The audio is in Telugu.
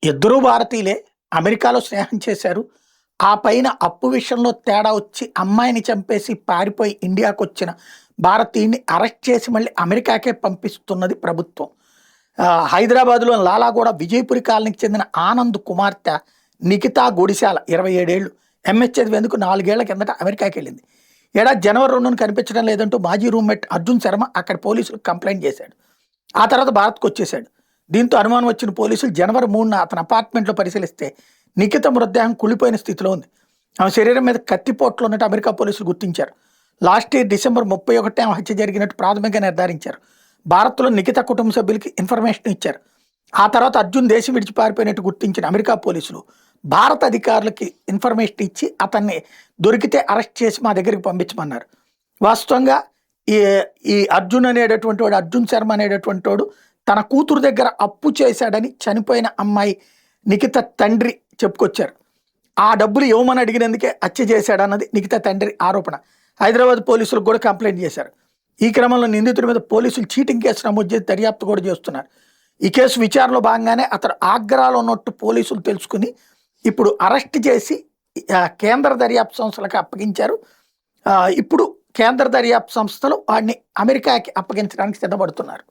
ఇద్దరూ భారతీయులే. అమెరికాలో స్నేహం చేశారు. ఆ పైన అప్పు విషయంలో తేడా వచ్చి అమ్మాయిని చంపేసి పారిపోయి ఇండియాకొచ్చిన భారతీయుడిని అరెస్ట్ చేసి మళ్ళీ అమెరికాకే పంపిస్తున్నది ప్రభుత్వం. హైదరాబాద్‌లోని లాలాగూడ విజయపురి కాలనీకి చెందిన ఆనంద్ కుమార్తె నిఖితా గుడిశాల 27 ఏళ్ళు ఎంఎస్ చదివేందుకు 4 ఏళ్ల కిందట అమెరికాకెళ్ళింది. ఏడాది జనవరి 2న కనిపించడం లేదంటూ మాజీ రూమ్‌మేట్ అర్జున్ శర్మ అక్కడి పోలీసులకు కంప్లెయింట్ చేశాడు. ఆ తర్వాత భారత్‌కొచ్చేశాడు. దీంతో అనుమానం వచ్చిన పోలీసులు జనవరి 3న అతని అపార్ట్మెంట్‌లో పరిశీలిస్తే నిఖిత మృతదేహం కుళ్ళిపోయిన స్థితిలో ఉంది. ఆమె శరీరం మీద కత్తిపోట్లు ఉన్నట్టు అమెరికా పోలీసులు గుర్తించారు. లాస్ట్ ఇయర్ డిసెంబర్ 31న ఆమె హత్య జరిగినట్టు ప్రాథమికంగా నిర్ధారించారు. భారత్‌లో నిఖిత కుటుంబ సభ్యులకి ఇన్ఫర్మేషన్ ఇచ్చారు. ఆ తర్వాత అర్జున్ దేశం విడిచి పారిపోయినట్టు గుర్తించిన అమెరికా పోలీసులు భారత అధికారులకి ఇన్ఫర్మేషన్ ఇచ్చి అతన్ని దొరికితే అరెస్ట్ చేసి మా దగ్గరికి పంపించమన్నారు. వాస్తవంగా ఈ ఈ అర్జున్ అనేటటువంటి వాడు, అర్జున్ శర్మ అనేటటువంటి వాడు తన కూతురు దగ్గర అప్పు చేశాడని చనిపోయిన అమ్మాయి నిఖిత తండ్రి చెప్పుకొచ్చారు. ఆ డబ్బులు ఇవ్వమని అడిగినందుకే హత్య చేశాడన్నది నిఖిత తండ్రి ఆరోపణ. హైదరాబాద్ పోలీసులకు కూడా కంప్లైంట్ చేశారు. ఈ క్రమంలో నిందితుడి మీద పోలీసులు చీటింగ్ కేసు నమోదు చేసి దర్యాప్తు కూడా చేస్తున్నారు. ఈ కేసు విచారణలో భాగంగానే అతడు ఆగ్రాలో ఉన్నట్టు పోలీసులు తెలుసుకుని ఇప్పుడు అరెస్ట్ చేసి కేంద్ర దర్యాప్తు సంస్థలకు అప్పగించారు. ఇప్పుడు కేంద్ర దర్యాప్తు సంస్థలు వాడిని అమెరికాకి అప్పగించడానికి సిద్ధపడుతున్నారు.